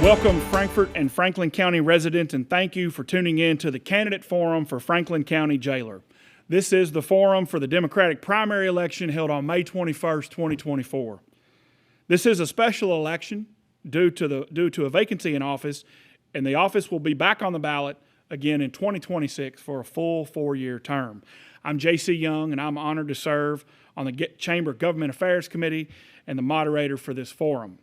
Welcome, Frankfort and Franklin County residents, and thank you for tuning in to the Candidate Forum for Franklin County Jailer. This is the forum for the Democratic primary election held on May 21st, 2024. This is a special election due to a vacancy in office, and the office will be back on the ballot again in 2026 for a full 4-year term. I'm J.C. Young, and I'm honored to serve on the Chamber Government Affairs Committee and the moderator for this forum.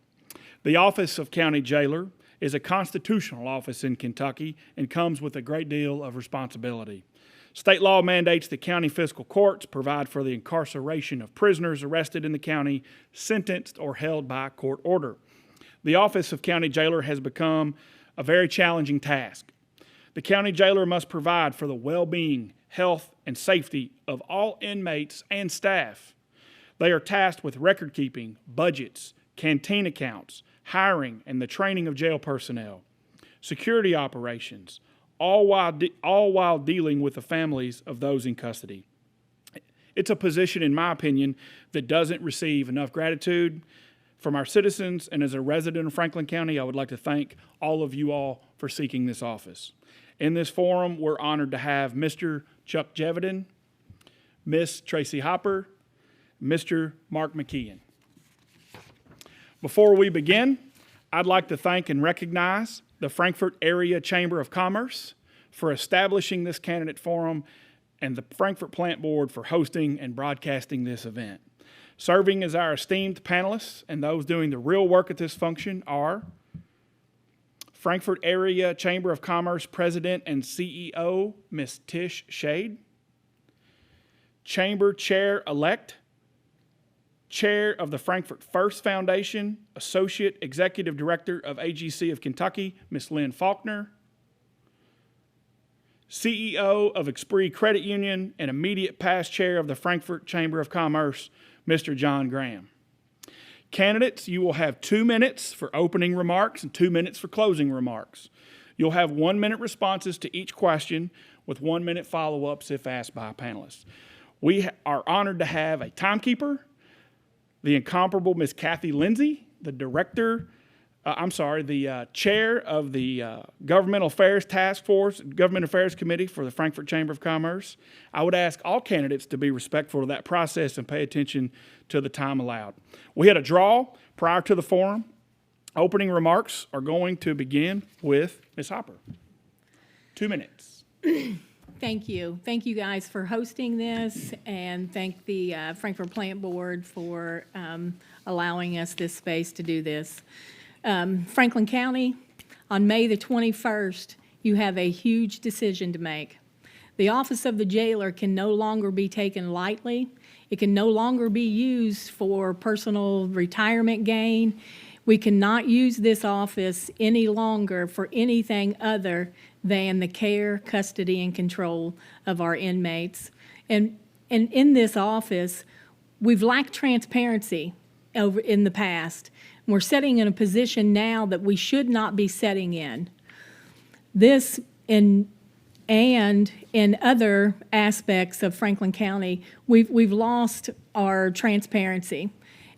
The office of County Jailer is a constitutional office in Kentucky and comes with a great deal of responsibility. State law mandates that county fiscal courts provide for the incarceration of prisoners arrested in the county, sentenced or held by court order. The office of County Jailer has become a very challenging task. The county jailer must provide for the well-being, health, and safety of all inmates and staff. They are tasked with record-keeping, budgets, canteen accounts, hiring and the training of jail personnel, security operations, all while dealing with the families of those in custody. It's a position, in my opinion, that doesn't receive enough gratitude from our citizens, and as a resident of Franklin County, I would like to thank all of you all for seeking this office. In this forum, we're honored to have Mr. Chuck Geveden, Miss Tracy Hopper, Mr. Mark McKeehan. Before we begin, I'd like to thank and recognize the Frankfort Area Chamber of Commerce for establishing this candidate forum and the Frankfort Plant Board for hosting and broadcasting this event. Serving as our esteemed panelists and those doing the real work at this function are Frankfort Area Chamber of Commerce President and CEO, Ms. Tish Shade, Chamber Chair-elect, Chair of the Frankfort First Foundation, Associate Executive Director of AGC of Kentucky, Ms. Lynn Faulkner, CEO of Expree Credit Union and immediate past Chair of the Frankfort Chamber of Commerce, Mr. John Graham. Candidates, you will have 2 minutes for opening remarks and 2 minutes for closing remarks. You'll have 1-minute responses to each question with 1-minute follow-ups if asked by panelists. We are honored to have a timekeeper, the incomparable Ms. Kathy Lindsay, the chair of the Governmental Affairs Task Force, Government Affairs Committee for the Frankfort Chamber of Commerce. I would ask all candidates to be respectful of that process and pay attention to the time allowed. We had a draw prior to the forum. Opening remarks are going to begin with Ms. Hopper. 2 minutes. Thank you. Thank you guys for hosting this, and thank the Frankfort Plant Board for allowing us this space to do this. Franklin County, on May the 21st, you have a huge decision to make. The office of the jailer can no longer be taken lightly. It can no longer be used for personal retirement gain. We cannot use this office any longer for anything other than the care, custody, and control of our inmates. And in this office, we've lacked transparency over in the past. We're sitting in a position now that we should not be sitting in. This and in other aspects of Franklin County, we've lost our transparency.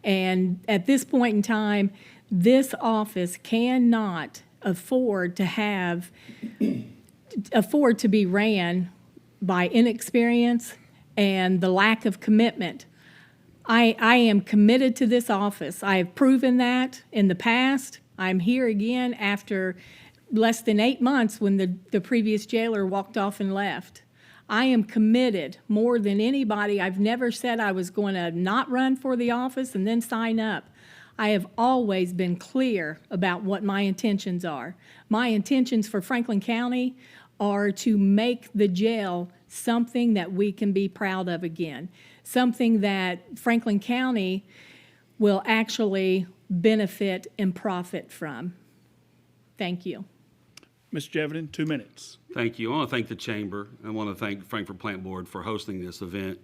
And at this point in time, this office cannot afford to be ran by inexperience and the lack of commitment. I am committed to this office. I have proven that in the past. I'm here again after less than 8 months when the previous jailer walked off and left. I am committed more than anybody. I've never said I was going to not run for the office and then sign up. I have always been clear about what my intentions are. My intentions for Franklin County are to make the jail something that we can be proud of again, something that Franklin County will actually benefit and profit from. Thank you. Mr. Geveden, 2 minutes. Thank you. I want to thank the Chamber. I want to thank the Frankfort Plant Board for hosting this event.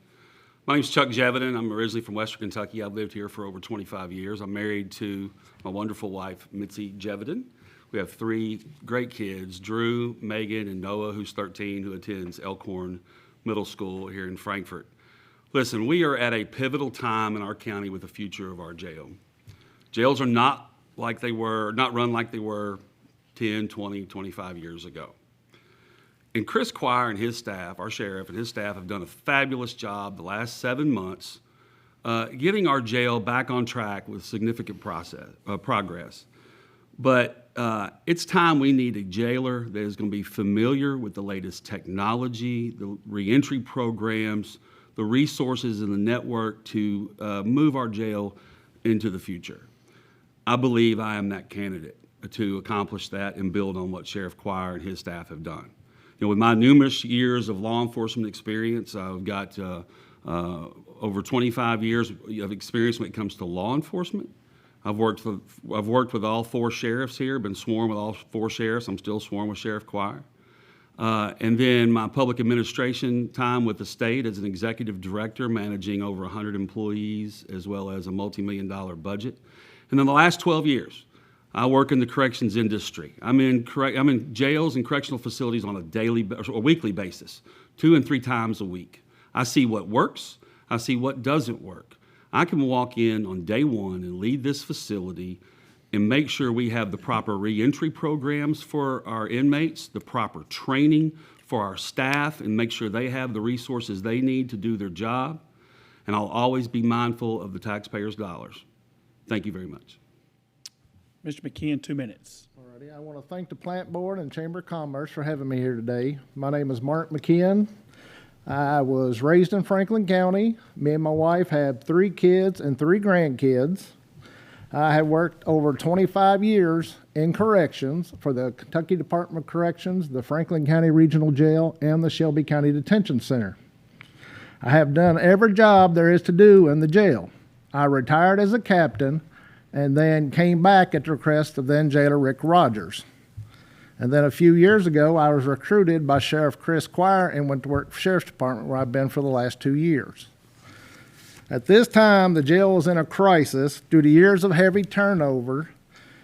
My name's Chuck Geveden. I'm originally from Western Kentucky. I've lived here for over 25 years. I'm married to my wonderful wife, Mitzi Geveden. We have 3 great kids, Drew, Megan, and Noah, who's 13, who attends Elkhorn Middle School here in Frankfort. Listen, we are at a pivotal time in our county with the future of our jail. Jails are not run like they were 10, 20, 25 years ago. And Chris Quire and his staff, our sheriff and his staff, have done a fabulous job the last 7 months getting our jail back on track with significant progress. But it's time we need a jailer that is going to be familiar with the latest technology, the reentry programs, the resources in the network to move our jail into the future. I believe I am that candidate to accomplish that and build on what Sheriff Quire and his staff have done. You know, with my numerous years of law enforcement experience, I've got over 25 years of experience when it comes to law enforcement. I've worked with all 4 sheriffs here, been sworn with all 4 sheriffs. I'm still sworn with Sheriff Quire. And then my public administration time with the state as an executive director, managing over 100 employees as well as a multi-million-dollar budget. And then the last 12 years, I work in the corrections industry. I'm in jails and correctional facilities on a daily or weekly basis, 2 and 3 times a week. I see what works. I see what doesn't work. I can walk in on day one and lead this facility and make sure we have the proper reentry programs for our inmates, the proper training for our staff, and make sure they have the resources they need to do their job. And I'll always be mindful of the taxpayers' dollars. Thank you very much. Mr. McKeehan, 2 minutes. Alrighty, I want to thank the Plant Board and Chamber of Commerce for having me here today. My name is Mark McKeehan. I was raised in Franklin County. Me and my wife have 3 kids and 3 grandkids. I have worked over 25 years in corrections for the Kentucky Department of Corrections, the Franklin County Regional Jail, and the Shelby County Detention Center. I have done every job there is to do in the jail. I retired as a captain and then came back at the request of then jailer Rick Rogers. And then a few years ago, I was recruited by Sheriff Chris Quire and went to work for Sheriff's Department, where I've been for the last 2 years. At this time, the jail was in a crisis due to years of heavy turnover.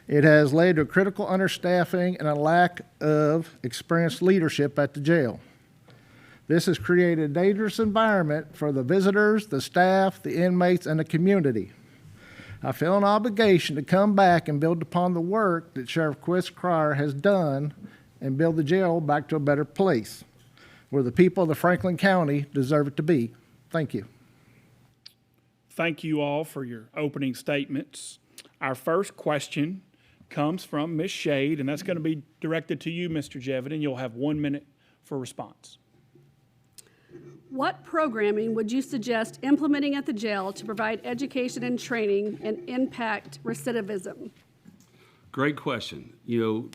It has led to critical understaffing and a lack of experienced leadership at the jail. This has created a dangerous environment for the visitors, the staff, the inmates, and the community. I feel an obligation to come back and build upon the work that Sheriff Chris Quire has done and build the jail back to a better place where the people of the Franklin County deserve it to be. Thank you. Thank you all for your opening statements. Our first question comes from Ms. Shade, and that's going to be directed to you, Mr. Geveden. You'll have 1 minute for response. What programming would you suggest implementing at the jail to provide education and training and impact recidivism? Great question. You know,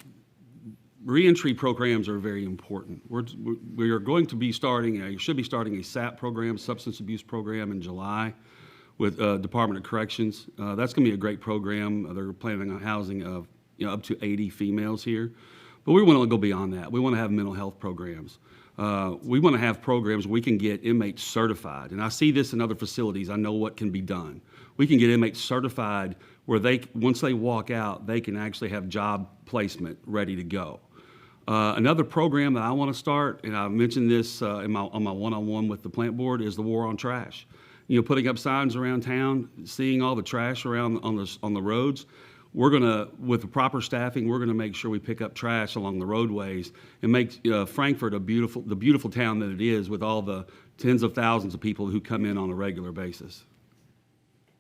reentry programs are very important. We are going to be should be starting a SAP program, substance abuse program, in July with Department of Corrections. That's going to be a great program. They're planning on housing of up to 80 females here. But we want to go beyond that. We want to have mental health programs. We want to have programs where we can get inmates certified. And I see this in other facilities. I know what can be done. We can get inmates certified where once they walk out, they can actually have job placement ready to go. Another program that I want to start, and I mentioned this on my one-on-one with the plant board, is the war on trash. Putting up signs around town, seeing all the trash around on the roads. We're gonna, with the proper staffing, we're gonna make sure we pick up trash along the roadways and make Frankfort the beautiful town that it is, with all the tens of thousands of people who come in on a regular basis.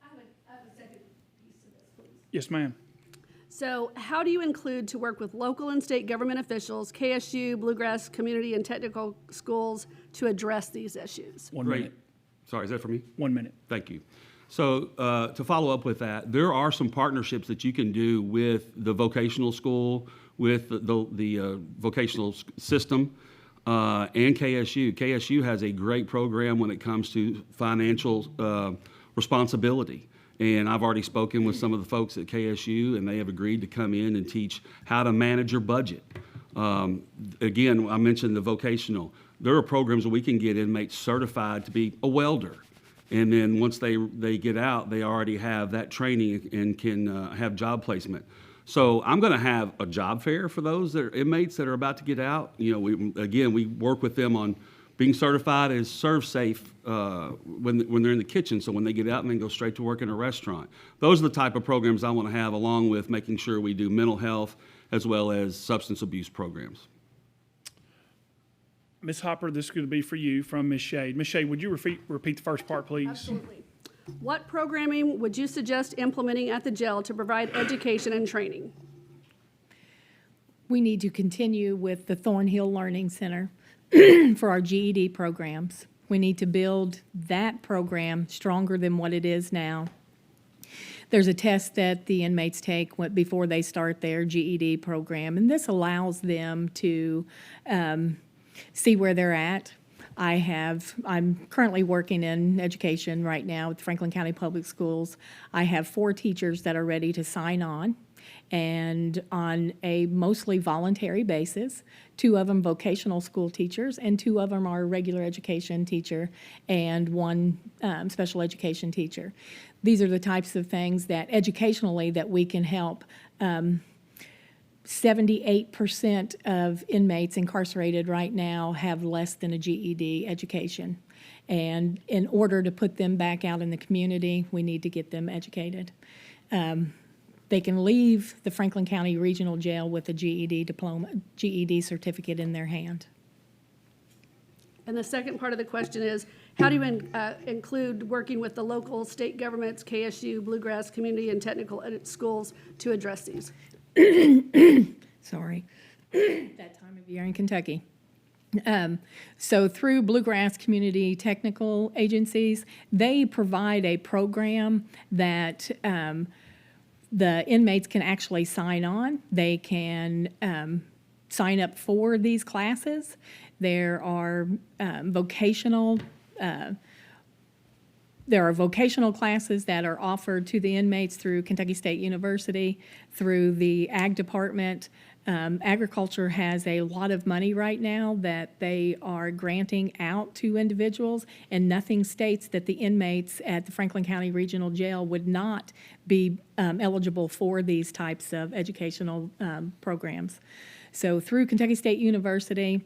I have a second piece to this, please. Yes, ma'am. So how do you include to work with local and state government officials, KSU, Bluegrass Community and Technical Schools to address these issues? 1 Great. minute. Sorry, is that for me? 1 minute. Thank you. So to follow up with that, there are some partnerships that you can do with the vocational school, with the vocational system, and KSU. KSU has a great program when it comes to financial responsibility. And I've already spoken with some of the folks at KSU, and they have agreed to come in and teach how to manage your budget. Again, I mentioned the vocational. There are programs where we can get inmates certified to be a welder. And then once they get out, they already have that training and can have job placement. So I'm going to have a job fair for those inmates that are about to get out. We work with them on being certified as serve safe when they're in the kitchen, so when they get out and then go straight to work in a restaurant. Those are the type of programs I want to have, along with making sure we do mental health as well as substance abuse programs. Ms. Hopper, this is going to be for you from Ms. Shade. Ms. Shade, would you repeat the first part, please? Absolutely. What programming would you suggest implementing at the jail to provide education and training? We need to continue with the Thornhill Learning Center for our GED programs. We need to build that program stronger than what it is now. There's a test that the inmates take before they start their GED program, and this allows them to see where they're at. I'm currently working in education right now with Franklin County Public Schools. I have 4 teachers that are ready to sign on, and on a mostly voluntary basis. 2 of them vocational school teachers, and 2 of them are regular education teacher, and 1 special education teacher. These are the types of things that educationally that we can help. 78% of inmates incarcerated right now have less than a GED education. And in order to put them back out in the community, we need to get them educated. They can leave the Franklin County Regional Jail with a GED diploma, GED certificate in their hand. And the second part of the question is, how do you include working with the local state governments, KSU, Bluegrass Community and Technical Schools to address these? Sorry, that time of year in Kentucky. So through Bluegrass Community Technical Agencies, they provide a program that the inmates can actually sign on. They can sign up for these classes. There are vocational classes that are offered to the inmates through Kentucky State University, through the Ag Department. Agriculture has a lot of money right now that they are granting out to individuals, and nothing states that the inmates at the Franklin County Regional Jail would not be eligible for these types of educational programs. So through Kentucky State University,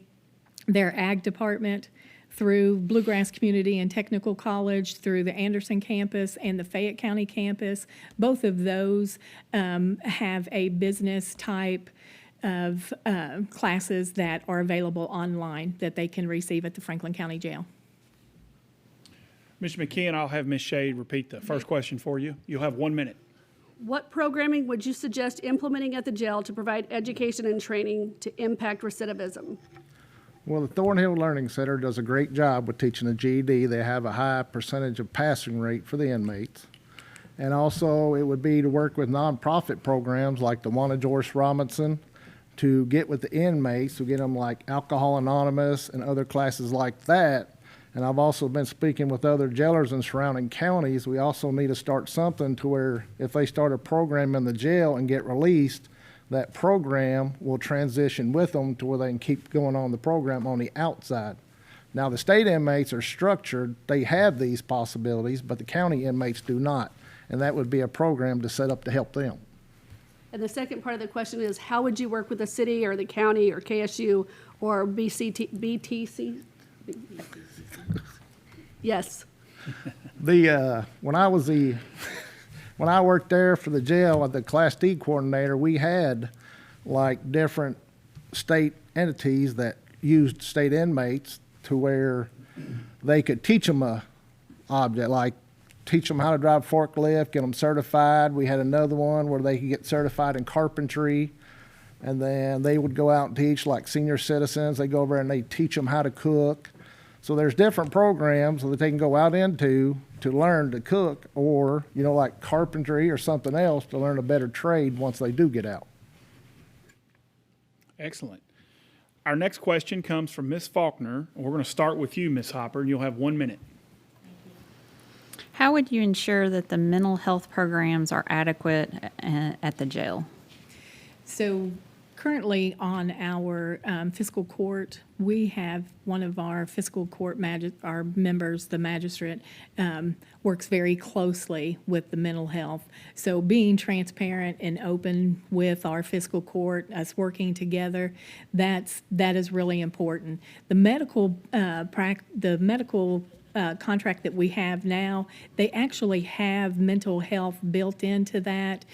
their Ag Department, through Bluegrass Community and Technical College, through the Anderson campus and the Fayette County campus, both of those have a business type of classes that are available online that they can receive at the Franklin County Jail. Mr. McKeehan, I'll have Ms. Shade repeat the first question for you. You'll have 1 minute. What programming would you suggest implementing at the jail to provide education and training to impact recidivism? Well, the Thornhill Learning Center does a great job with teaching the GED. They have a high percentage of passing rate for the inmates. And also, it would be to work with nonprofit programs like the one of Joyce Robinson to get with the inmates, to get them like Alcohol Anonymous and other classes like that. And I've also been speaking with other jailers in surrounding counties. We also need to start something to where if they start a program in the jail and get released, that program will transition with them to where they can keep going on the program on the outside. Now, the state inmates are structured. They have these possibilities, but the county inmates do not. And that would be a program to set up to help them. And the second part of the question is, how would you work with the city or the county or KSU or BTC? Yes. When I worked there for the jail as the Class D coordinator, we had like different state entities that used state inmates to where they could teach them a object, like teach them how to drive a forklift, get them certified. We had another one where they could get certified in carpentry, and then they would go out and teach like senior citizens. They go over and they teach them how to cook. So there's different programs that they can go out into to learn to cook, or, you know, like carpentry or something else to learn a better trade once they do get out. Excellent. Our next question comes from Ms. Faulkner. We're going to start with you, Ms. Hopper, and you'll have 1 minute. How would you ensure that the mental health programs are adequate at the jail? So Currently on our fiscal court, we have one of our fiscal court our members, the magistrate, works very closely with the mental health. So being transparent and open with our fiscal court, us working together, that is really important. The medical contract that we have now, they actually have mental health built into that.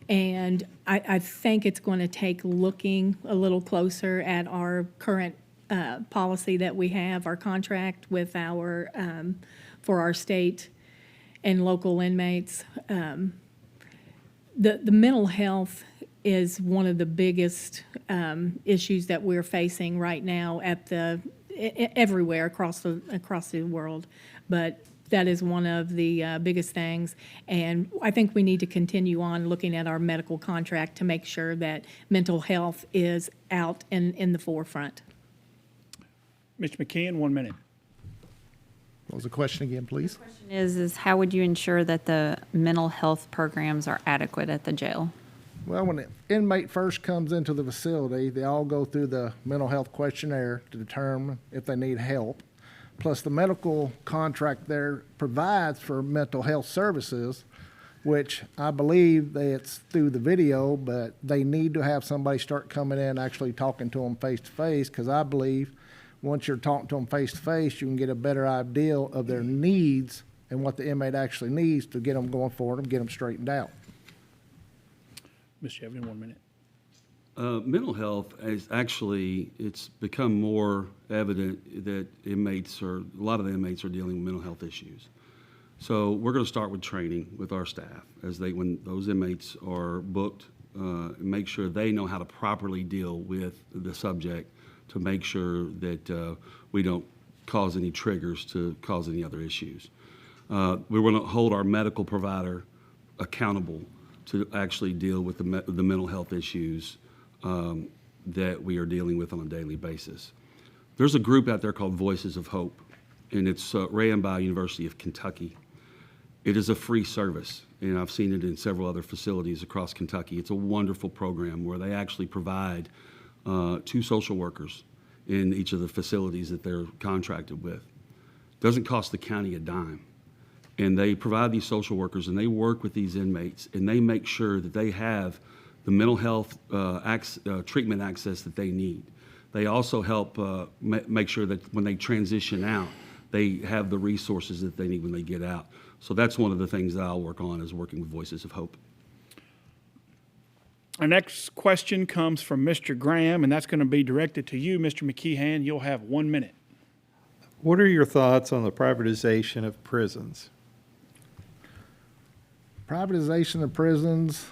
And I think it's going to take looking a little closer at our current policy that we have, our contract with our, for our state and local inmates. The mental health is one of the biggest issues that we're facing right now everywhere across the world. But that is one of the biggest things, and I think we need to continue on looking at our medical contract to make sure that mental health is out in the forefront. Mr. McKeehan, 1 minute. What was the question again, please? Question is how would you ensure that the mental health programs are adequate at the jail? Well, when an inmate first comes into the facility, they all go through the mental health questionnaire to determine if they need help. Plus, the medical contract there provides for mental health services, which I believe that it's through the video, but they need to have somebody start coming in, actually talking to them face to face, because I believe once you're talking to them face to face, you can get a better idea of their needs and what the inmate actually needs to get them going forward and get them straightened out. Mr. Geveden, 1 minute. Mental health is actually, it's become more evident that a lot of the inmates are dealing with mental health issues. So we're going to start with training with our staff when those inmates are booked, make sure they know how to properly deal with the subject to make sure that we don't cause any triggers to cause any other issues. We're going to hold our medical provider accountable to actually deal with the mental health issues that we are dealing with on a daily basis. There's a group out there called Voices of Hope, and it's ran by University of Kentucky. It is a free service, and I've seen it in several other facilities across Kentucky. It's a wonderful program where they actually provide 2 social workers in each of the facilities that they're contracted with. Doesn't cost the county a dime. And they provide these social workers, and they work with these inmates, and they make sure that they have the mental health treatment access that they need. They also help make sure that when they transition out, they have the resources that they need when they get out. So that's one of the things that I'll work on, is working with Voices of Hope. Our next question comes from Mr. Graham, and that's going to be directed to you, Mr. McKeehan. You'll have 1 minute. What are your thoughts on the privatization of prisons? Privatization of prisons,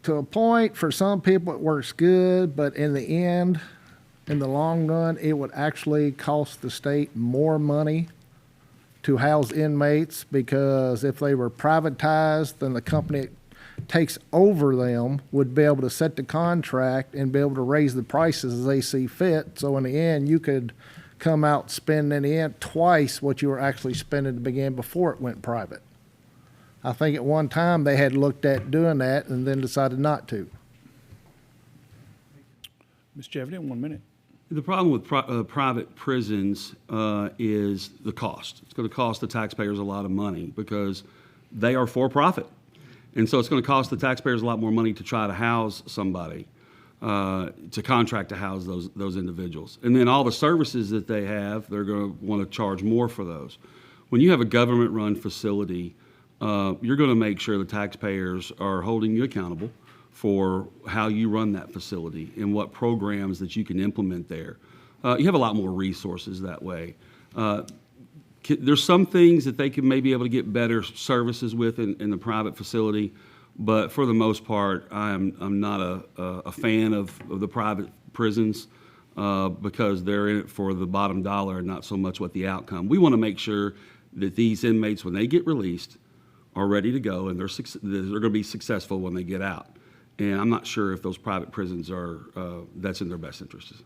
to a point, for some people it works good, but in the end, in the long run, it would actually cost the state more money to house inmates, because if they were privatized, then the company that takes over them would be able to set the contract and be able to raise the prices as they see fit. So in the end, you could come out spending in the end twice what you were actually spending to begin before it went private. I think at one time they had looked at doing that and then decided not to. Ms. Geveden, 1 minute. The problem with private prisons is the cost. It's going to cost the taxpayers a lot of money because they are for profit. And so it's going to cost the taxpayers a lot more money to try to house somebody, to contract to house those individuals. And then all the services that they have, they're going to want to charge more for those. When you have a government-run facility, you're going to make sure the taxpayers are holding you accountable for how you run that facility and what programs that you can implement there. You have a lot more resources that way. There's some things that they can maybe be able to get better services with in the private facility, but for the most part, I'm not a fan of the private prisons because they're in it for the bottom dollar and not so much what the outcome. We want to make sure that these inmates, when they get released, are ready to go and they're going to be successful when they get out. And I'm not sure if those private prisons are that's in their best interests.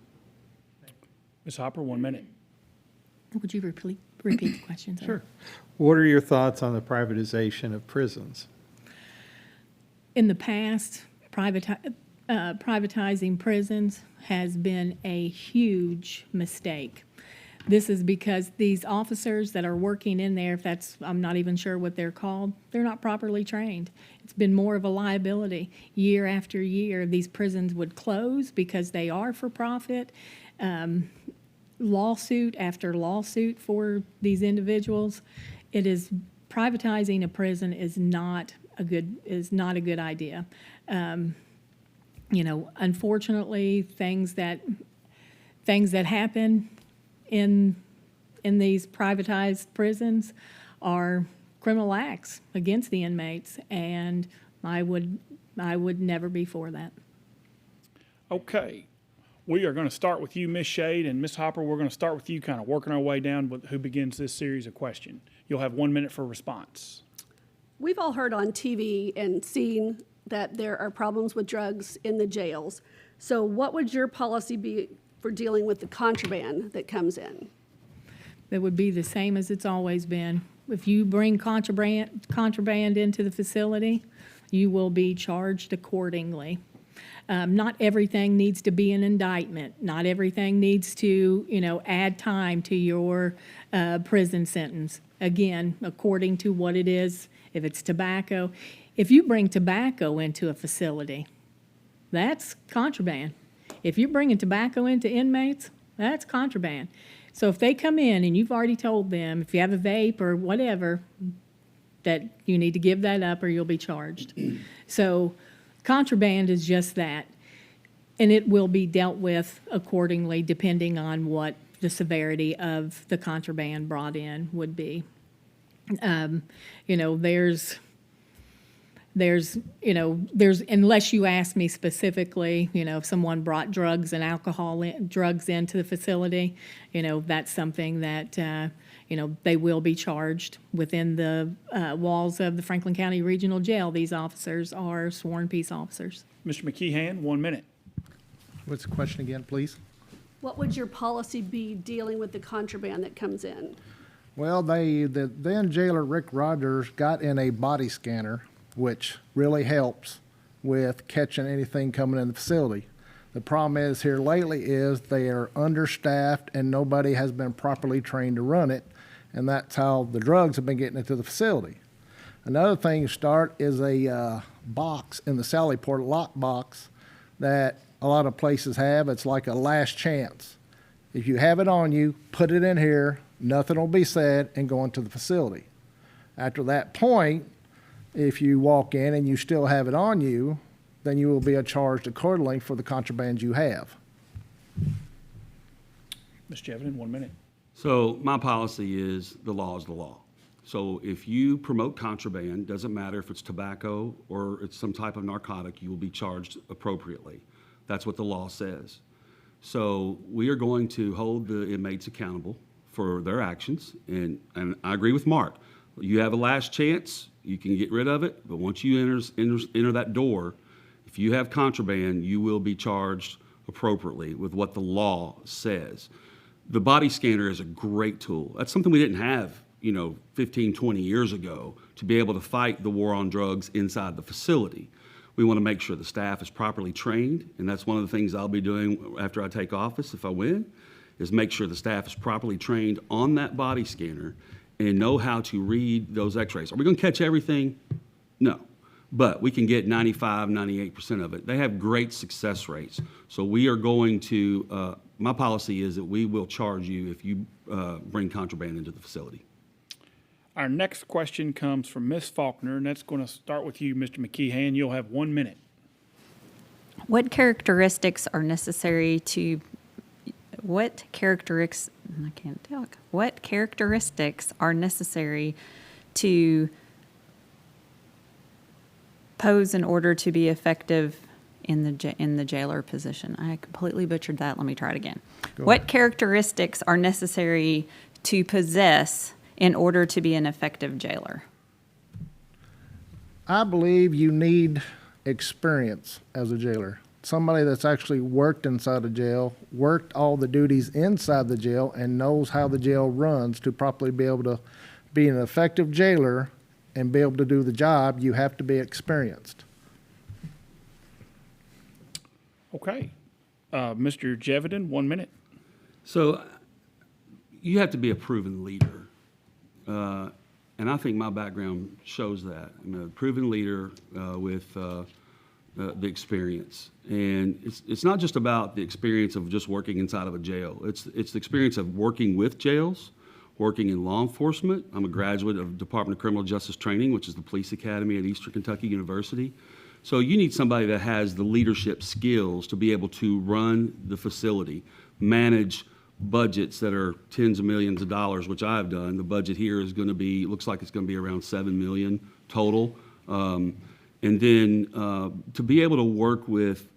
Ms. Hopper, 1 minute. Would you repeat the question? Sir? Sure. What are your thoughts on the privatization of prisons? In the past, privatizing prisons has been a huge mistake. This is because these officers that are working in there, if that's, I'm not even sure what they're called, they're not properly trained. It's been more of a liability. Year after year, these prisons would close because they are for profit. Lawsuit after lawsuit for these individuals. It is, privatizing a prison is not a good idea. Unfortunately, things that happen in these privatized prisons are criminal acts against the inmates, and I would never be for that. Okay. We are going to start with you, Ms. Shade, and Ms. Hopper, we're going to start with you, kind of working our way down with who begins this series of questions. You'll have 1 minute for response. We've all heard on TV and seen that there are problems with drugs in the jails. So what would your policy be for dealing with the contraband that comes in? That would be the same as it's always been. If you bring contraband into the facility, you will be charged accordingly. Not everything needs to be an indictment. Not everything needs to, add time to your prison sentence. Again, according to what it is. If it's tobacco, if you bring tobacco into a facility, that's contraband. If you're bringing tobacco into inmates, that's contraband. So if they come in and you've already told them, if you have a vape or whatever, that you need to give that up or you'll be charged. So contraband is just that, and it will be dealt with accordingly depending on what the severity of the contraband brought in would be. There's unless you ask me specifically, if someone brought drugs and drugs into the facility, that's something that, they will be charged within the walls of the Franklin County Regional Jail. These officers are sworn peace officers. Mr. McKeehan, 1 minute. What's the question again, please? What would your policy be dealing with the contraband that comes in? Well, the then jailer Rick Rogers got in a body scanner, which really helps with catching anything coming in the facility. The problem is here lately is they are understaffed and nobody has been properly trained to run it, and that's how the drugs have been getting into the facility. Another thing to start is a box in the Sally Port lock box that a lot of places have. It's like a last chance. If you have it on you, put it in here, nothing will be said, and go into the facility. After that point, if you walk in and you still have it on you, then you will be charged accordingly for the contraband you have. Ms. Geveden, 1 minute. So my policy is the law is the law. So if you promote contraband, doesn't matter if it's tobacco or it's some type of narcotic, you will be charged appropriately. That's what the law says. So we are going to hold the inmates accountable for their actions, and I agree with Mark. You have a last chance, you can get rid of it, but once you enter that door, if you have contraband, you will be charged appropriately with what the law says. The body scanner is a great tool. That's something we didn't have, 15, 20 years ago to be able to fight the war on drugs inside the facility. We want to make sure the staff is properly trained, and that's one of the things I'll be doing after I take office if I win, is make sure the staff is properly trained on that body scanner and know how to read those x-rays. Are we going to catch everything? No. But we can get 95, 98% of it. They have great success rates. So we are going to, my policy is that we will charge you if you bring contraband into the facility. Our next question comes from Ms. Faulkner, and that's going to start with you, Mr. McKeehan. You'll have 1 minute. What characteristics are necessary to What characteristics are necessary to pose in order to be effective in the jailer position? I completely butchered that. Let me try it again. What characteristics are necessary to possess in order to be an effective jailer? I believe you need experience as a jailer. Somebody that's actually worked inside a jail, worked all the duties inside the jail, and knows how the jail runs to properly be able to be an effective jailer and be able to do the job. You have to be experienced. Okay. Mr. Geveden, 1 minute. So you have to be a proven leader. And I think my background shows that. I'm a proven leader with the experience. And it's not just about the experience of just working inside of a jail. It's the experience of working with jails, working in law enforcement. I'm a graduate of Department of Criminal Justice Training, which is the police academy at Eastern Kentucky University. So you need somebody that has the leadership skills to be able to run the facility, manage budgets that are tens of millions of dollars, which I've done. The budget here is going to be, looks like it's going to be around 7 million total. And then to be able to work with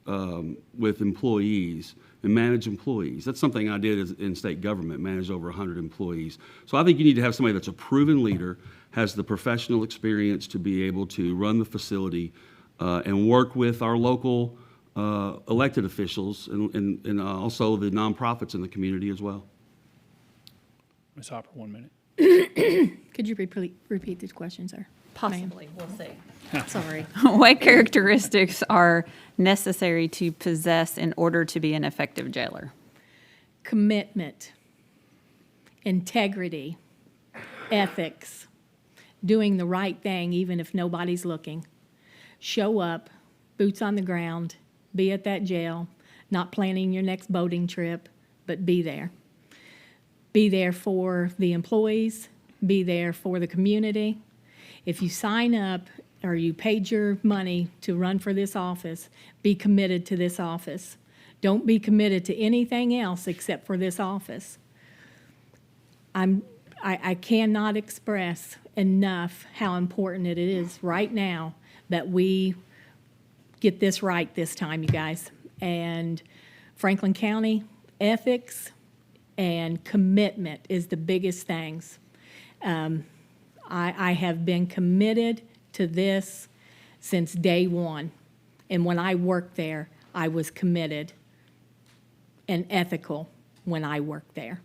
employees and manage employees. That's something I did in state government, managed over 100 employees. So I think you need to have somebody that's a proven leader, has the professional experience to be able to run the facility and work with our local elected officials and also the nonprofits in the community as well. Ms. Hopper, 1 minute. Could you repeat these questions, sir? Possibly, we'll see. Sorry. What characteristics are necessary to possess in order to be an effective jailer? Commitment, integrity, ethics, doing the right thing even if nobody's looking. Show up, boots on the ground, be at that jail, not planning your next boating trip, but be there. Be there for the employees, be there for the community. If you sign up or you paid your money to run for this office, be committed to this office. Don't be committed to anything else except for this office. I cannot express enough how important it is right now that we get this right this time, you guys. And Franklin County, ethics and commitment is the biggest things. I have been committed to this since day one. And when I worked there, I was committed and ethical when I worked there.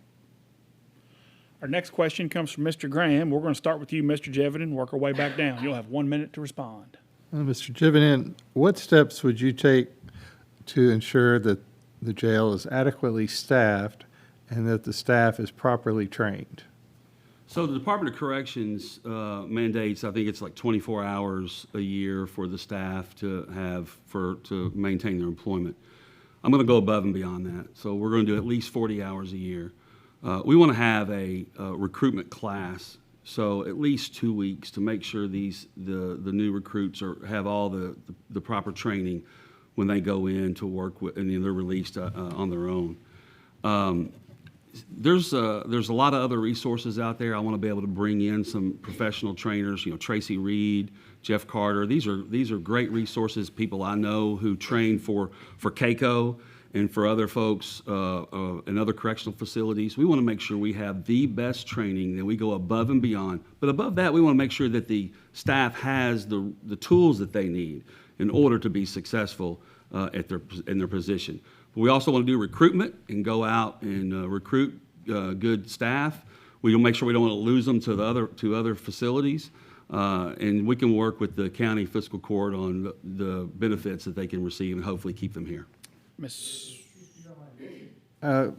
Our next question comes from Mr. Graham. We're going to start with you, Mr. Geveden, work our way back down. You'll have 1 minute to respond. Mr. Geveden, what steps would you take to ensure that the jail is adequately staffed and that the staff is properly trained? So the Department of Corrections mandates, I think it's like 24 hours a year for the staff to have to maintain their employment. I'm going to go above and beyond that. So we're going to do at least 40 hours a year. We want to have a recruitment class, so at least 2 weeks to make sure the new recruits have all the proper training when they go in to work with, and then they're released on their own. There's a lot of other resources out there. I want to be able to bring in some professional trainers, Tracy Reed, Jeff Carter. These are great resources, people I know who train for CAECO and for other folks in other correctional facilities. We want to make sure we have the best training, that we go above and beyond. But above that, we want to make sure that the staff has the tools that they need in order to be successful in their position. We also want to do recruitment and go out and recruit good staff. We will make sure we don't want to lose them to other facilities, and we can work with the county fiscal court on the benefits that they can receive and hopefully keep them here. Ms.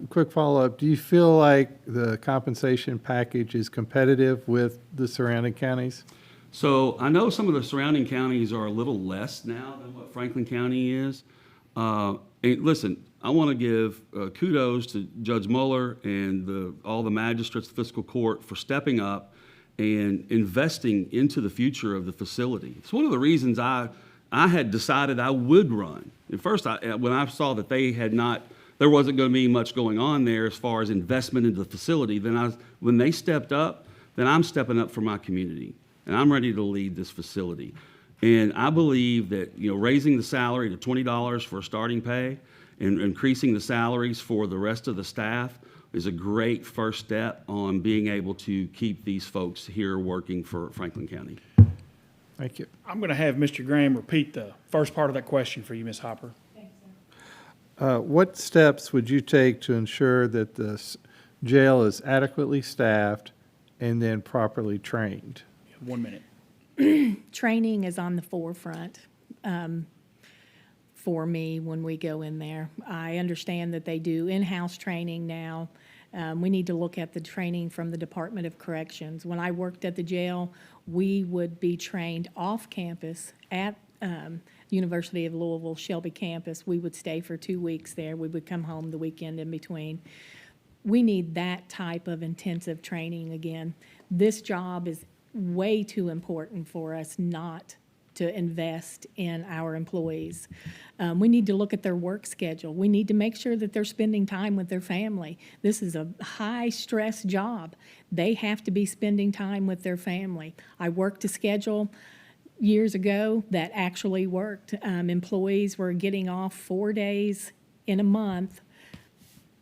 Quick follow-up, do you feel like the compensation package is competitive with the surrounding counties? So I know some of the surrounding counties are a little less now than what Franklin County is. And listen, I want to give kudos to Judge Mueller and all the magistrates, the fiscal court, for stepping up and investing into the future of the facility. It's one of the reasons I had decided I would run. At first, when I saw that there wasn't going to be much going on there as far as investment into the facility, when they stepped up, then I'm stepping up for my community, and I'm ready to lead this facility. And I believe that raising the salary to $20 for a starting pay and increasing the salaries for the rest of the staff is a great first step on being able to keep these folks here working for Franklin County. Thank you. I'm going to have Mr. Graham repeat the first part of that question for you, Ms. Hopper. What steps would you take to ensure that the jail is adequately staffed and then properly trained? You have 1 minute. Training is on the forefront. for me when we go in there. I understand that they do in-house training now. We need to look at the training from the Department of Corrections. When I worked at the jail, we would be trained off campus at University of Louisville Shelby campus. We would stay for 2 weeks there. We would come home the weekend in between. We need that type of intensive training again. This job is way too important for us not to invest in our employees. We need to look at their work schedule. We need to make sure that they're spending time with their family. This is a high-stress job. They have to be spending time with their family. I worked a schedule years ago that actually worked. Employees were getting off 4 days in a month,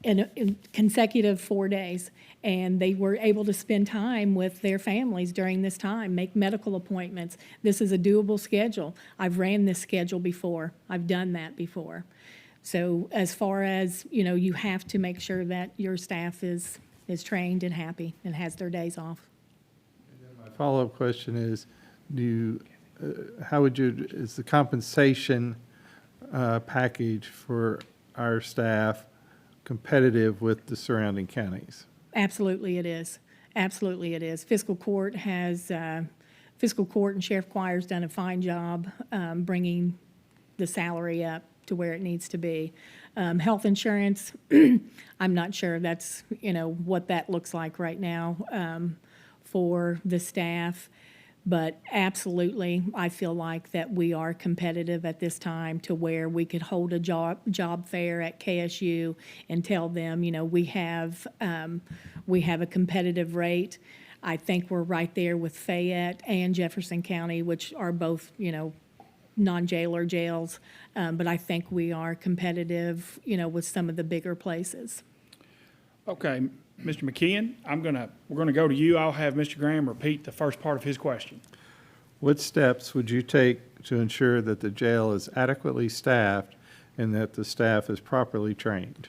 in consecutive 4 days, and they were able to spend time with their families during this time, make medical appointments. This is a doable schedule. I've ran this schedule before. I've done that before. So as far as, you have to make sure that your staff is trained and happy and has their days off. My follow-up question is, is the compensation package for our staff competitive with the surrounding counties? Absolutely it is. Absolutely it is. Fiscal court and Sheriff Choir's done a fine job bringing the salary up to where it needs to be. Health insurance, I'm not sure that's, what that looks like right now for the staff. But absolutely, I feel like that we are competitive at this time to where we could hold a job fair at KSU and tell them, we have a competitive rate. I think we're right there with Fayette and Jefferson County, which are both, non-jailer jails. But I think we are competitive, with some of the bigger places. Okay, Mr. McKeehan, we're gonna go to you. I'll have Mr. Graham repeat the first part of his question. What steps would you take to ensure that the jail is adequately staffed and that the staff is properly trained?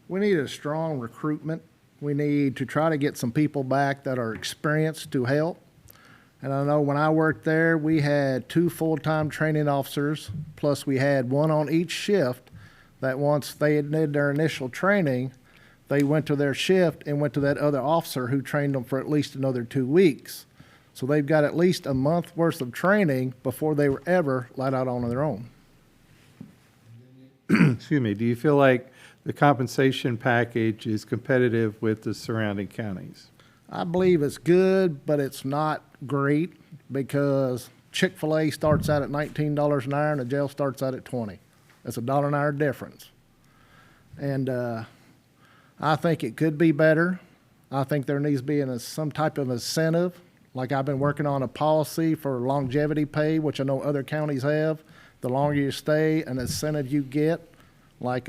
We need a strong recruitment. We need to try to get some people back that are experienced to help. And I know when I worked there, we had 2 full-time training officers, plus we had one on each shift that once they had did their initial training, they went to their shift and went to that other officer who trained them for at least another 2 weeks. So they've got at least a month worth of training before they were ever let out on their own. Excuse me, do you feel like the compensation package is competitive with the surrounding counties? I believe it's good, but it's not great because Chick-fil-A starts out at $19 an hour and the jail starts out at $20. That's $1 an hour difference. And I think it could be better. I think there needs to be some type of incentive. Like I've been working on a policy for longevity pay, which I know other counties have. The longer you stay, an incentive you get, like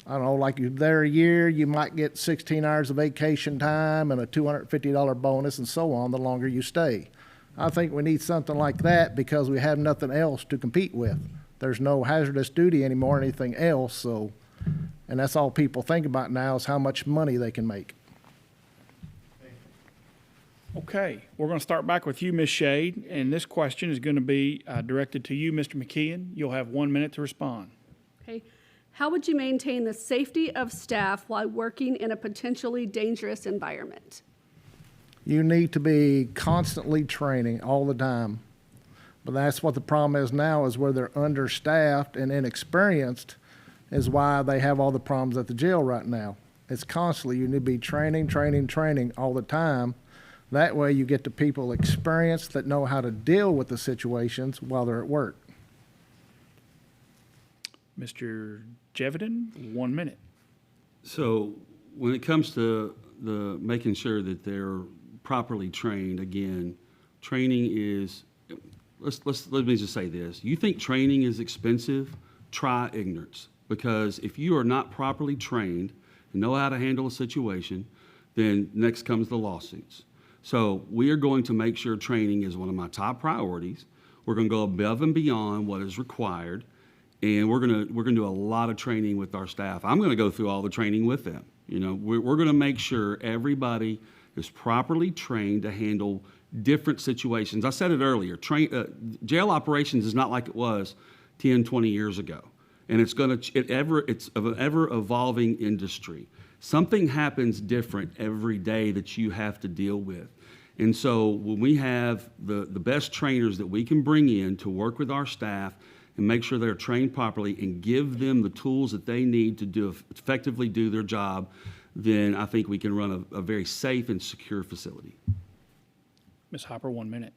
like you're there a year, you might get 16 hours of vacation time and a $250 bonus and so on the longer you stay. I think we need something like that because we have nothing else to compete with. There's no hazardous duty anymore, or anything else, and that's all people think about now is how much money they can make. Okay, we're going to start back with you, Ms. Shade, and this question is going to be directed to you, Mr. McKeehan. You'll have 1 minute to respond. Okay. How would you maintain the safety of staff while working in a potentially dangerous environment? You need to be constantly training all the time. But that's what the problem is now, is where they're understaffed and inexperienced is why they have all the problems at the jail right now. It's constantly, you need to be training all the time. That way you get the people experienced that know how to deal with the situations while they're at work. Mr. Geveden, 1 minute. So when it comes to the making sure that they're properly trained, again, training is, let me just say this. You think training is expensive? Try ignorance. Because if you are not properly trained and know how to handle a situation, then next comes the lawsuits. So we are going to make sure training is one of my top priorities. We're going to go above and beyond what is required, and we're going to do a lot of training with our staff. I'm going to go through all the training with them. We're going to make sure everybody is properly trained to handle different situations. I said it earlier. Jail operations is not like it was 10, 20 years ago. And it's an ever-evolving industry. Something happens different every day that you have to deal with. And so when we have the best trainers that we can bring in to work with our staff and make sure they're trained properly and give them the tools that they need to effectively do their job, then I think we can run a very safe and secure facility. Ms. Hopper, 1 minute.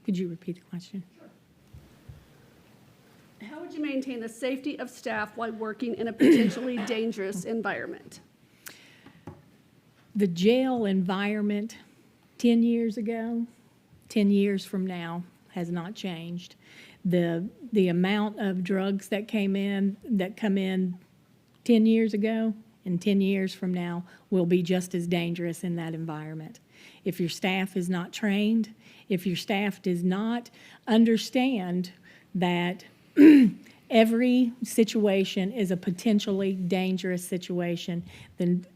Could you repeat the question? How would you maintain the safety of staff while working in a potentially dangerous environment? The jail environment 10 years ago, 10 years from now, has not changed. The amount of drugs that come in 10 years ago and 10 years from now will be just as dangerous in that environment. If your staff is not trained, if your staff does not understand that every situation is a potentially dangerous situation, then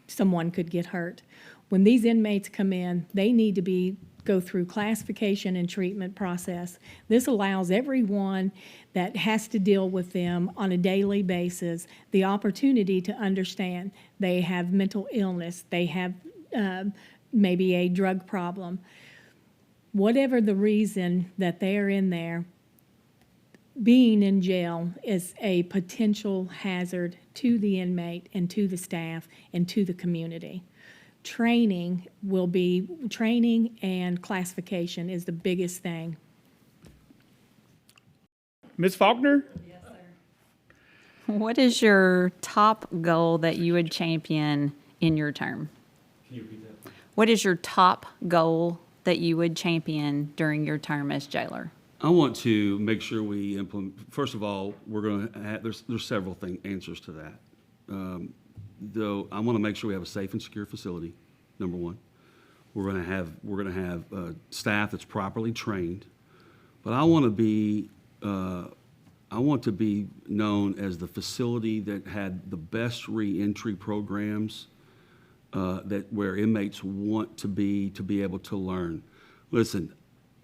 someone could get hurt. When these inmates come in, they need to go through classification and treatment process. This allows everyone that has to deal with them on a daily basis the opportunity to understand they have mental illness, they have maybe a drug problem. Whatever the reason that they are in there, being in jail is a potential hazard to the inmate and to the staff and to the community. Training and classification is the biggest thing. Ms. Faulkner? What is your top goal that you would champion in your term? Can you repeat that? What is your top goal that you would champion during your term as jailer? I want to make sure we implement. First of all, we're going to have. There's several answers to that. Though I want to make sure we have a safe and secure facility. Number one, we're going to have staff that's properly trained. But I want to be known as the facility that had the best reentry programs. Where inmates want to be able to learn. Listen.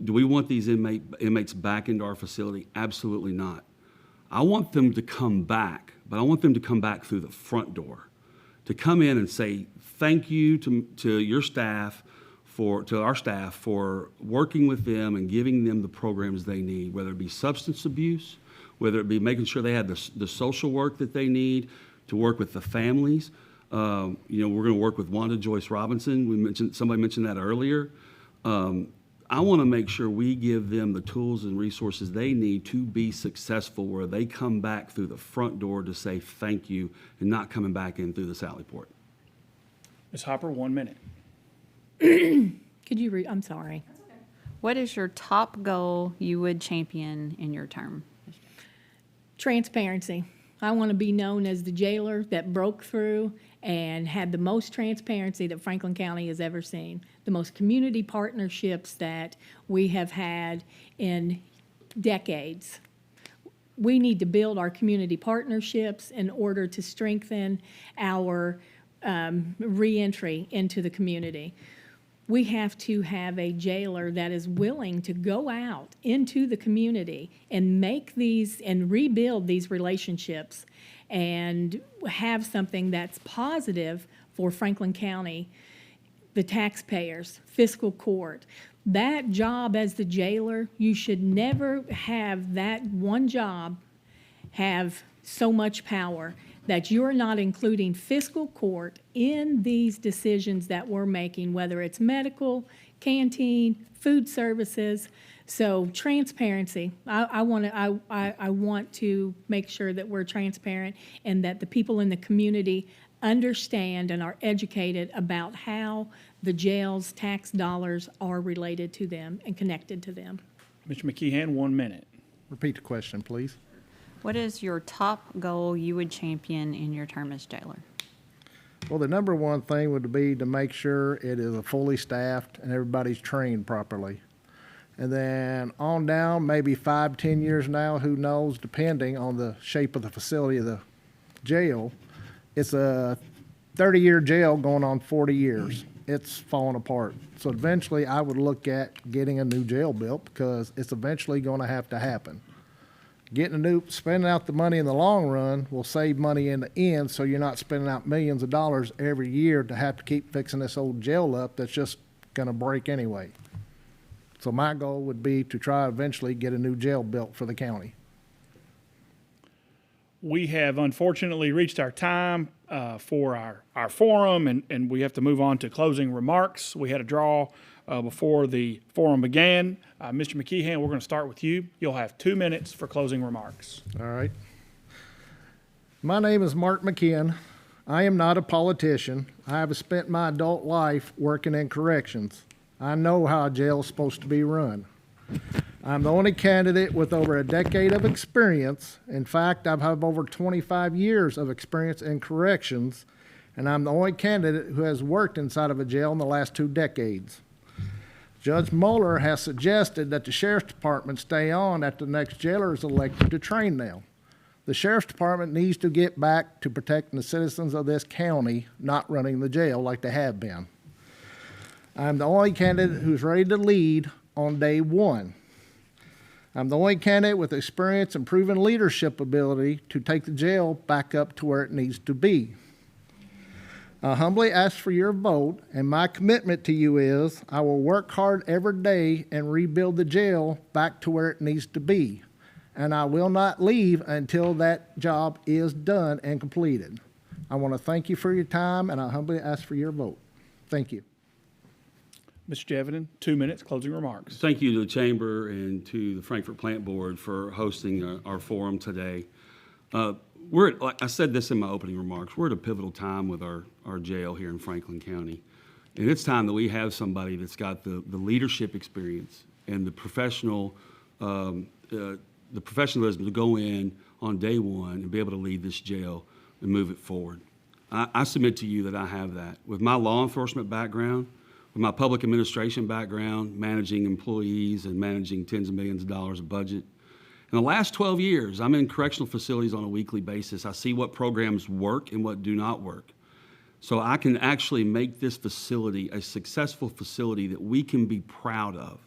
Do we want these inmates back into our facility? Absolutely not. I want them to come back, but I want them to come back through the front door, to come in and say thank you to your staff, to our staff for working with them and giving them the programs they need, whether it be substance abuse, whether it be making sure they have the social work that they need to work with the families. We're going to work with Wanda Joyce Robinson. Somebody mentioned that earlier. I want to make sure we give them the tools and resources they need to be successful, where they come back through the front door to say thank you and not coming back in through the Sally Port. Ms. Hopper, 1 minute. Could you I'm sorry. What is your top goal you would champion in your term? Transparency. I want to be known as the jailer that broke through and had the most transparency that Franklin County has ever seen, the most community partnerships that we have had in decades. We need to build our community partnerships in order to strengthen our reentry into the community. We have to have a jailer that is willing to go out into the community and make these and rebuild these relationships and have something that's positive for Franklin County, the taxpayers, fiscal court. That job as the jailer, you should never have that one job have so much power that you're not including fiscal court in these decisions that we're making, whether it's medical, canteen, food services. So transparency. I want to make sure that we're transparent and that the people in the community understand and are educated about how the jail's tax dollars are related to them and connected to them. Mr. McKeehan, 1 minute. Repeat the question, please. What is your top goal you would champion in your term as jailer? Well, the number one thing would be to make sure it is a fully staffed and everybody's trained properly. And then on down, maybe 5, 10 years now, who knows, depending on the shape of the facility of the jail. It's a 30-year jail going on 40 years. it's falling apart. So eventually, I would look at getting a new jail built because it's eventually going to have to happen. Spending out the money in the long run will save money in the end, so you're not spending out millions of dollars every year to have to keep fixing this old jail up that's just going to break anyway. So my goal would be to try eventually get a new jail built for the county. We have unfortunately reached our time for our forum, and we have to move on to closing remarks. We had a draw before the forum began. Mr. McKeehan, we're going to start with you. You'll have 2 minutes for closing remarks. All right. My name is Mark McKeehan. I am not a politician. I have spent my adult life working in corrections. I know how a jail is supposed to be run. I'm the only candidate with over a decade of experience. In fact, I have over 25 years of experience in corrections, and I'm the only candidate who has worked inside of a jail in the last 2 decades. Judge Mueller has suggested that the Sheriff's Department stay on after the next jailer is elected to train them. The Sheriff's Department needs to get back to protecting the citizens of this county, not running the jail like they have been. I'm the only candidate who's ready to lead on day one. I'm the only candidate with experience and proven leadership ability to take the jail back up to where it needs to be. I humbly ask for your vote, and my commitment to you is I will work hard every day and rebuild the jail back to where it needs to be. And I will not leave until that job is done and completed. I want to thank you for your time, and I humbly ask for your vote. Thank you. Mr. Geveden, 2 minutes, closing remarks. Thank you to the Chamber and to the Frankfort Plant Board for hosting our forum today. Like I said this in my opening remarks, we're at a pivotal time with our jail here in Franklin County. And it's time that we have somebody that's got the leadership experience and the professionalism to go in on day one and be able to lead this jail and move it forward. I submit to you that I have that. With my law enforcement background, with my public administration background, managing employees and managing tens of millions of dollars of budget, in the last 12 years, I'm in correctional facilities on a weekly basis. I see what programs work and what do not work. So I can actually make this facility a successful facility that we can be proud of.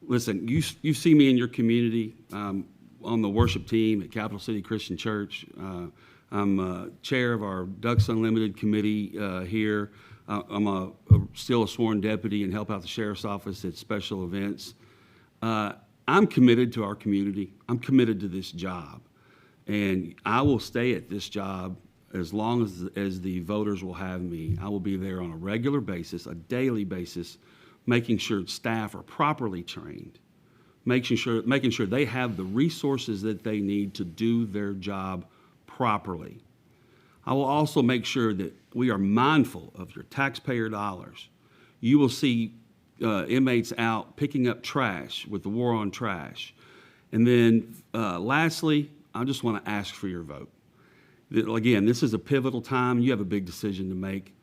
Listen, you see me in your community. On the worship team at Capital City Christian Church. I'm chair of our Ducks Unlimited committee here. I'm still a sworn deputy and help out the sheriff's office at special events. I'm committed to our community. I'm committed to this job. And I will stay at this job as long as the voters will have me. I will be there on a regular basis, a daily basis, making sure staff are properly trained, making sure they have the resources that they need to do their job properly. I will also make sure that we are mindful of your taxpayer dollars. You will see inmates out picking up trash with the war on trash. And then lastly, I just want to ask for your vote. Again, this is a pivotal time. You have a big decision to make.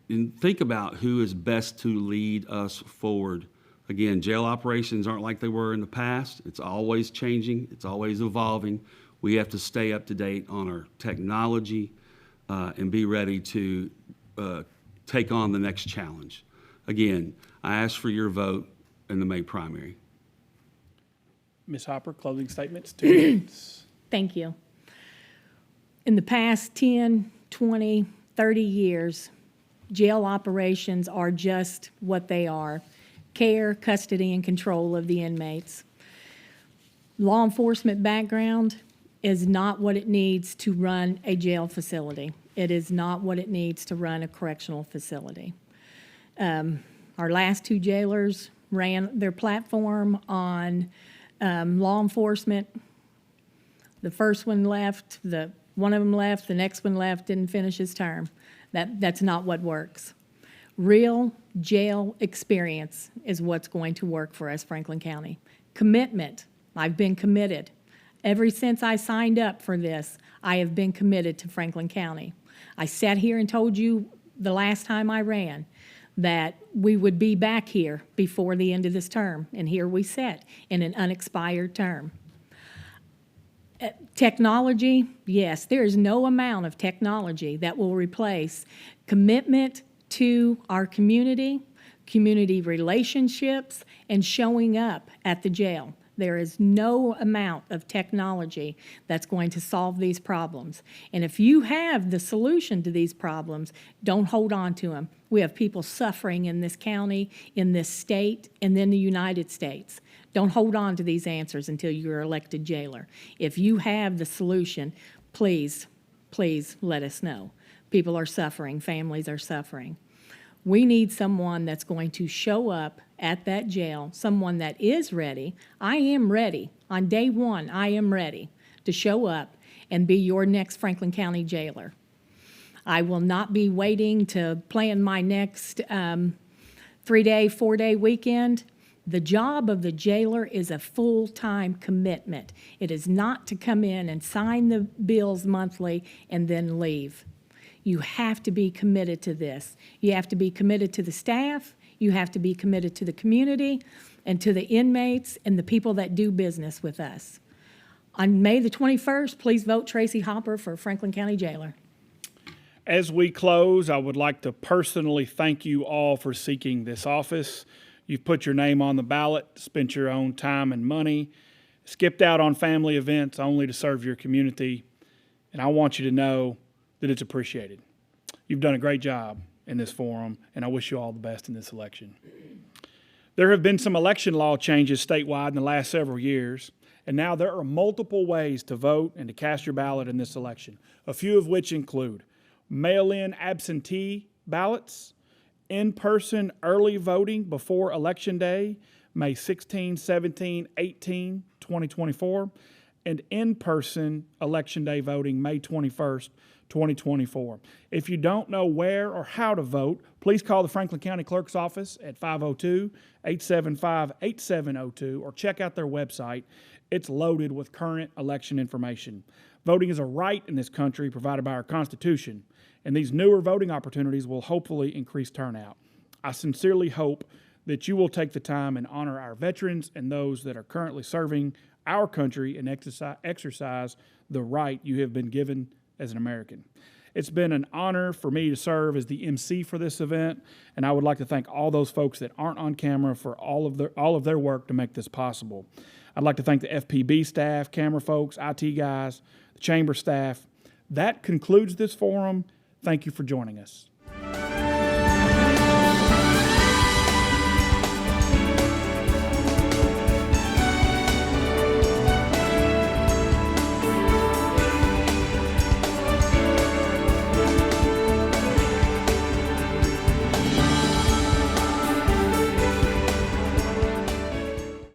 And think about who is best to lead us forward. Again, jail operations aren't like they were in the past. It's always changing. It's always evolving. We have to stay up to date on our technology and be ready to take on the next challenge. Again, I ask for your vote in the May primary. Ms. Hopper, closing statements, 2 minutes. Thank you. In the past 10, 20, 30 years, jail operations are just what they are: care, custody, and control of the inmates. Law enforcement background is not what it needs to run a jail facility. It is not what it needs to run a correctional facility. Our last 2 jailers ran their platform on law enforcement. The first one left, one of them left, the next one left, didn't finish his term. That's not what works. Real jail experience is what's going to work for us, Franklin County. Commitment. I've been committed. Ever since I signed up for this, I have been committed to Franklin County. I sat here and told you the last time I ran that we would be back here before the end of this term, and here we sit in an unexpired term. Technology, yes, there is no amount of technology that will replace commitment to our community relationships, and showing up at the jail. There is no amount of technology that's going to solve these problems. And if you have the solution to these problems, don't hold on to them. We have people suffering in this county, in this state, and then the United States. Don't hold on to these answers until you're elected jailer. If you have the solution, please, please let us know. People are suffering, families are suffering. We need someone that's going to show up at that jail, someone that is ready. I am ready. On day one, I am ready to show up and be your next Franklin County jailer. I will not be waiting to plan my next 3-day, 4-day weekend. The job of the jailer is a full-time commitment. It is not to come in and sign the bills monthly and then leave. You have to be committed to this. You have to be committed to the staff, you have to be committed to the community, and to the inmates and the people that do business with us. On May the 21st, please vote Tracy Hopper for Franklin County Jailer. As we close, I would like to personally thank you all for seeking this office. You've put your name on the ballot, spent your own time and money, skipped out on family events only to serve your community, and I want you to know that it's appreciated. You've done a great job in this forum, and I wish you all the best in this election. There have been some election law changes statewide in the last several years, and now there are multiple ways to vote and to cast your ballot in this election, a few of which include mail-in absentee ballots, in-person early voting before Election Day, May 16, 17, 18, 2024, and in-person Election Day voting, May 21st, 2024. If you don't know where or how to vote, please call the Franklin County Clerk's office at 502-875-8702 or check out their website. It's loaded with current election information. Voting is a right in this country provided by our Constitution, and these newer voting opportunities will hopefully increase turnout. I sincerely hope that you will take the time and honor our veterans and those that are currently serving our country and exercise the right you have been given as an American. It's been an honor for me to serve as the MC for this event, and I would like to thank all those folks that aren't on camera for all of their work to make this possible. I'd like to thank the FPB staff, camera folks, IT guys, the chamber staff. That concludes this forum. Thank you for joining us.